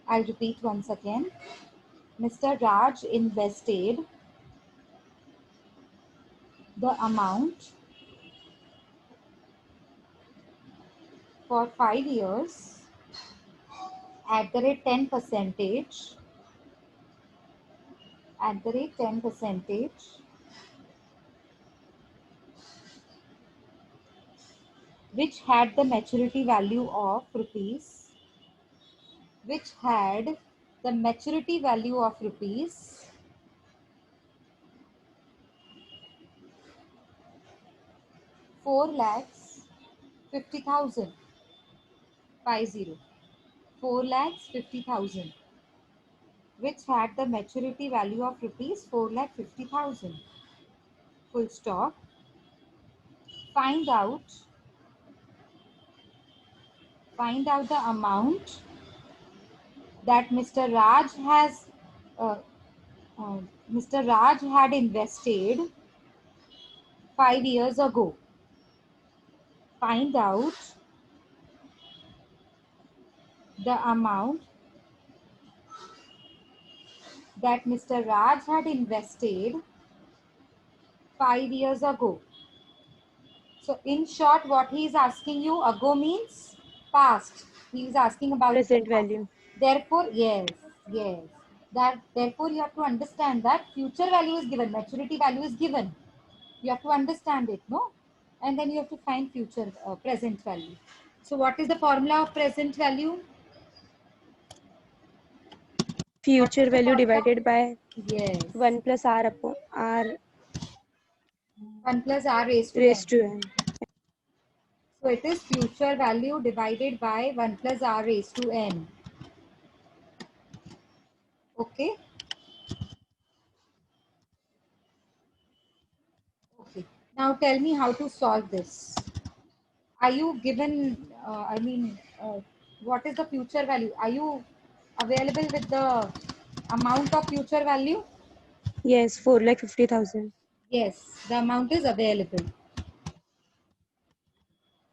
I'll repeat once again. Mr. Raj invested the amount for 5 years at the rate 10 percentage, which had the maturity value of rupees, 4,50,000, 4,50,000, which had the maturity value of rupees 4,50,000. Full stop. Find out the amount that Mr. Uh, Mr. Raj had invested 5 years ago. Find out the amount that Mr. Raj had invested 5 years ago. So in short, what he is asking you, ago means past. He is asking about Present the past. value. Therefore, yes. Therefore, you have to understand that future value is given, maturity value is given. You have to understand it, no? And then you have to find future present value. So what is the formula of present value? Future value divided by Yes. 1 plus r upon r 1 plus r raised to raised n. to n. So it is future value divided by 1 plus r raised to n. Okay. Okay. Now tell me how to solve this. Are you given, what is the future value? Are you available with the amount of future value? Yes, 4,50,000. Yes, the amount is available.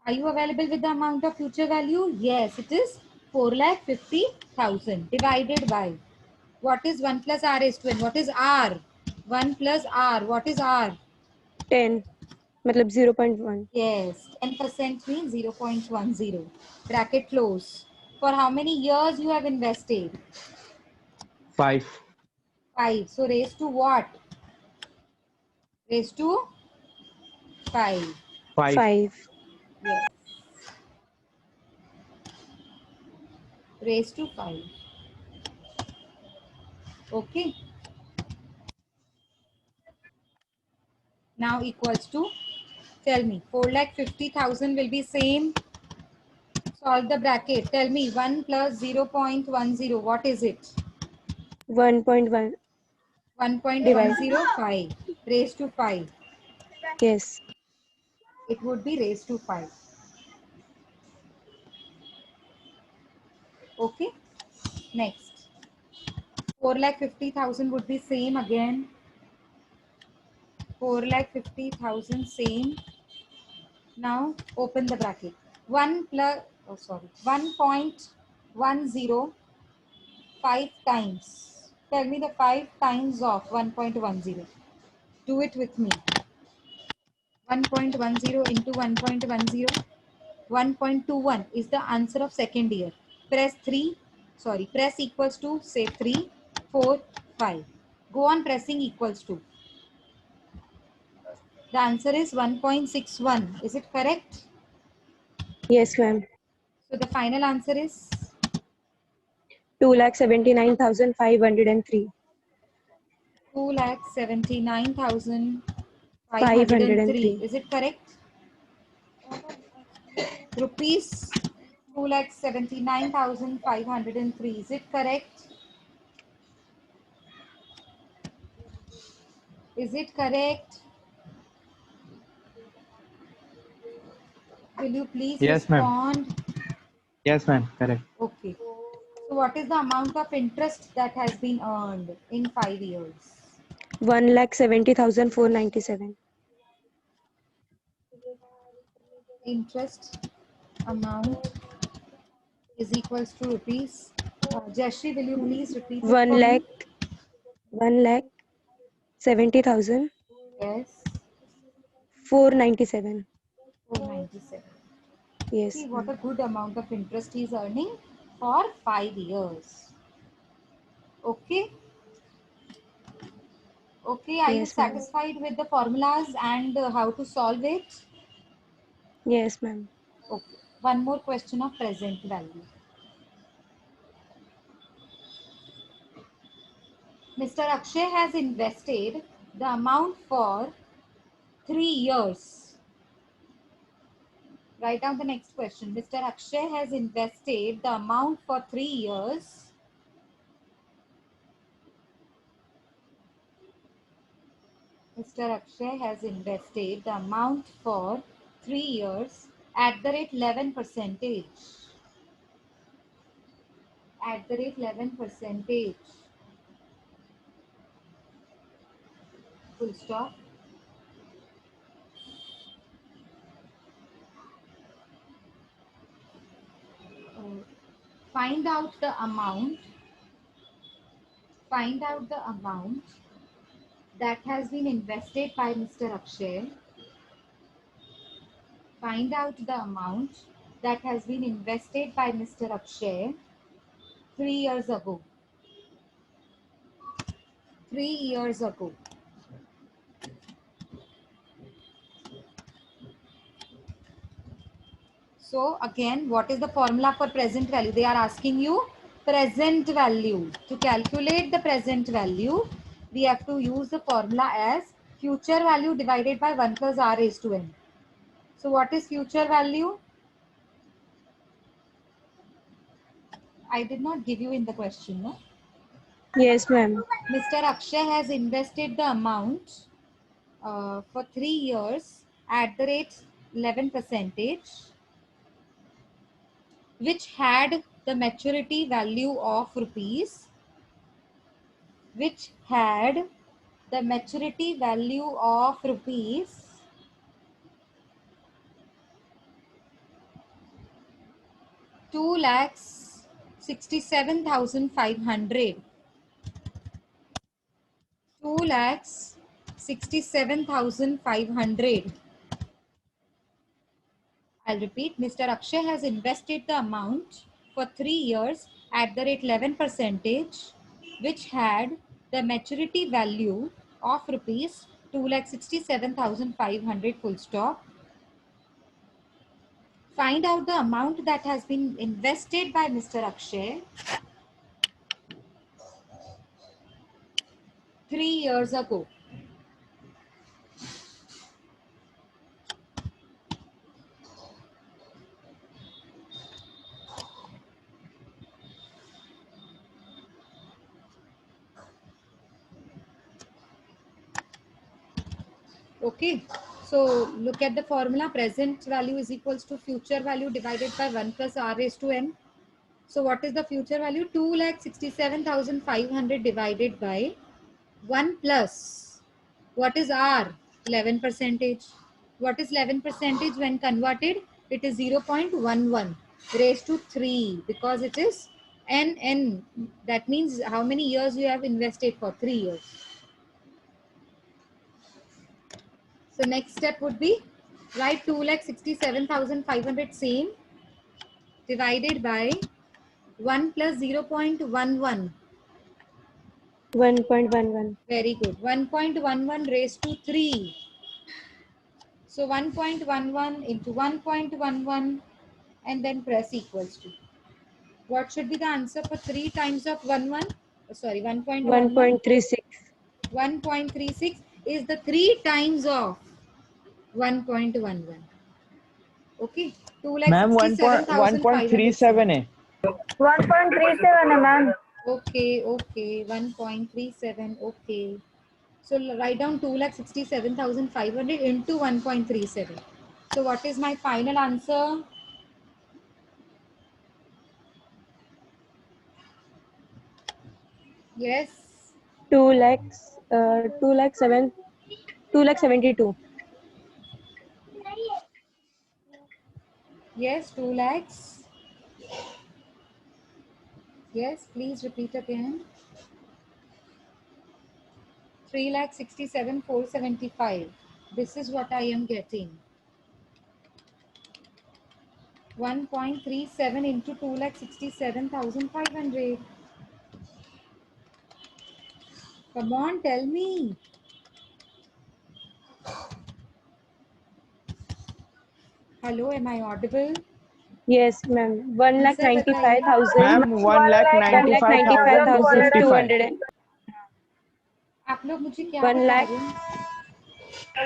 Are you available with the amount of future value? Yes, it is 4,50,000 divided by, what is 1 plus r raised to n? What is r? 1 plus r. What is r? 10. मतलब 0.1. Yes, 10% means 0.10. Bracket close. For how many years you have invested? 5. 5. So raised to what? Raised to 5. 5. 5. Yes. Raised to 5. Okay. Now equals to, tell me, 4,50,000 will be same. Solve the bracket. Tell me 1 plus 0.10. What is it? 1.1. 1.105 raised to 5. Yes. It would be raised to 5. Okay. Next. 4,50,000 would be same again. 4,50,000 same. Now open the bracket. 1.105 times. Tell me the 5 times of 1.10. Do it with me. 1.10 into 1.10. 1.21 is the answer of second year. Press equals to, say 3, 4, 5. Go on pressing equals to. The answer is 1.61. Is it correct? Yes, ma'am. So the final answer is 2,79,503. 2,79,503. 503. Is it correct? Rupees 2,79,503. Is it correct? Is it correct? Will you please Yes, ma'am. respond? Yes, ma'am. Correct. Okay. So what is the amount of interest that has been earned in 5 years? 1,70,497. Interest amount is equals to rupees Jayashree, will you please repeat it 1 for lakh, me? 1 lakh 70,000, Yes, 497. 497. See Yes, what a ma'am. good amount of interest he is earning for 5 years. Okay. Okay, are you Yes, ma'am. satisfied with the formulas and how to solve it? Yes, ma'am. Okay. One more question of present value. Mr. Akshay has invested the amount for 3 years. Write down the next question. Mr. Akshay has invested the amount for 3 years. Mr. Akshay has invested the amount for 3 years at the rate 11 percentage. At the rate 11 percentage. Full stop. Uh, find out the amount. Find out the amount that has been invested by Mr. Akshay. Find out the amount that has been invested by Mr. Akshay 3 years ago. 3 years ago. So again, what is the formula for present value? They are asking you present value. To calculate the present value, we have to use the formula as future value divided by 1 plus r raised to n. So what is future value? I did not give you in the question, no? Yes, ma'am. Mr. Akshay has invested the amount for 3 years at the rate 11 percentage, which had the maturity value of rupees, which had the maturity value of rupees 2,67,500. 2,67,500. I'll repeat. Mr. Akshay has invested the amount for 3 years at the rate 11 percentage, which had the maturity value of rupees 2,67,500 full stop. Find out the amount that has been invested by Mr. Akshay 3 years ago. Okay, so look at the formula. Present value is equals to future value divided by 1 plus r raised to n. So what is the future value? 2,67,500 divided by 1 plus, what is r? 11 percentage. What is 11 percentage when converted? It is 0.11 raised to 3 because it is n. That means how many years you have invested for? 3 years. So next step would be write 2,67,500 same divided by 1 plus 0.11. 1.11. Very good. 1.11 raised to 3. So 1.11 into 1.11 and then press equals to. What should be the answer for 3 times of 11? Sorry, 1.11. 1.36. 1.36 is the 3 times of 1.11. Okay. Ma'am, 1.37 2,67,507. है. 1.37 ma'am. Okay, 1.37. Okay. So write down 2,67,500 into 1.37. So what is my final answer? Yes. 2 lakhs, 2 lakh 7, 2 lakh 72. Yes, 2 lakhs. Yes, please repeat again. 3,67,475. This is what I am getting. 1.37 into 2,67,500. Come on, tell me. Hello, am I audible? Yes, ma'am. One lakh Sir, ninety-five बताइए. thousand. Ma'am, one lakh One lakh ninety-five ninety-five thousand two thousand two fifty-five. hundred and आप लोग मुझे क्या 1 बता lakh रहे हैं?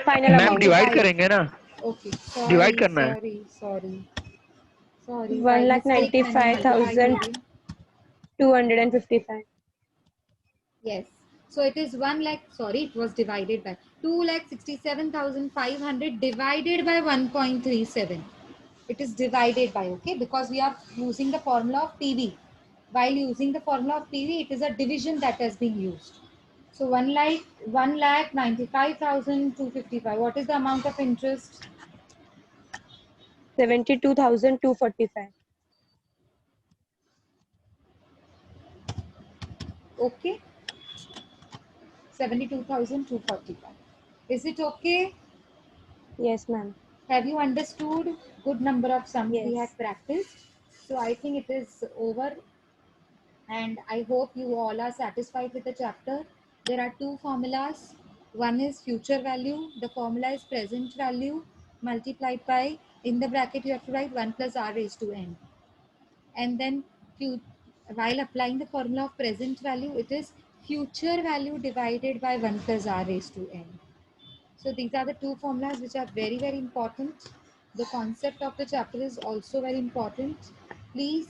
final ma'am amount. Divide करेंगे ना, Okay, डिवाइड sorry, करना है. sorry, sorry. Sorry, by One lakh mistake मैंने ninety-five multiply thousand किया. 255. Yes. So it is 1 lakh, sorry, it was divided by 2,67,500 divided by 1.37. It is divided by, okay, because we are using the formula of PV. While using the formula of PV, it is a division that has been used. So 1,95,255. What is the amount of interest? 72,245. Okay. 72,245. Is it okay? Yes, ma'am. Have you understood? Good number of sums we Yes. have practiced. So I think it is over, and I hope you all are satisfied with the chapter. There are two formulas. One is future value. The formula is present value multiplied by, in the bracket you have to write 1 plus r raised to n. And then while applying the formula of present value, it is future value divided by 1 plus r raised to n. So these are the two formulas which are very, very important. The concept of the chapter is also very important. Please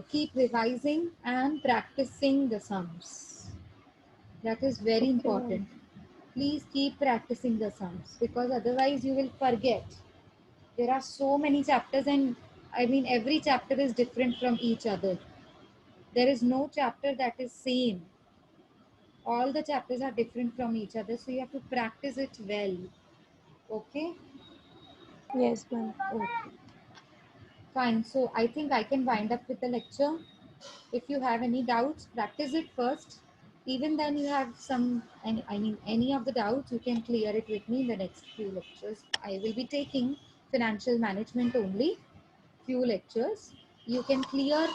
keep revising and practicing the sums. That is very Okay, important. ma'am. Please keep practicing the sums, because otherwise you will forget. There are so many chapters, and I mean every chapter is different from each other. There is no chapter that is same. All the chapters are different from each other, so you have to practice it well. Okay? Yes, ma'am. Okay. Fine. So I think I can wind up with the lecture. If you have any doubts, practice it first. Even then you have some, any of the doubts, you can clear it with me in the next few lectures. I will be taking financial management only, few lectures. You can clear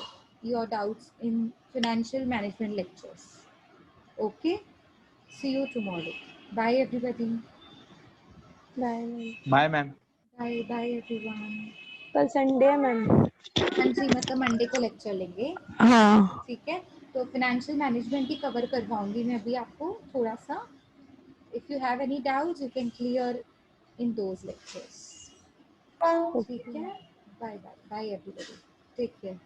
your doubts in financial management lectures. Okay? See you tomorrow. Bye everybody. Bye, ma'am. Bye, ma'am. Bye bye everyone. कल Sunday है ma'am. हाँ जी, मतलब Monday को lecture लेंगे. हाँ. ठीक है, तो फाइनेंशियल मैनेजमेंट ही कवर करवाऊंगी मैं अभी आपको थोड़ा सा. If you have any doubts you can clear in those lectures. ठीक है, bye bye bye everybody, take care.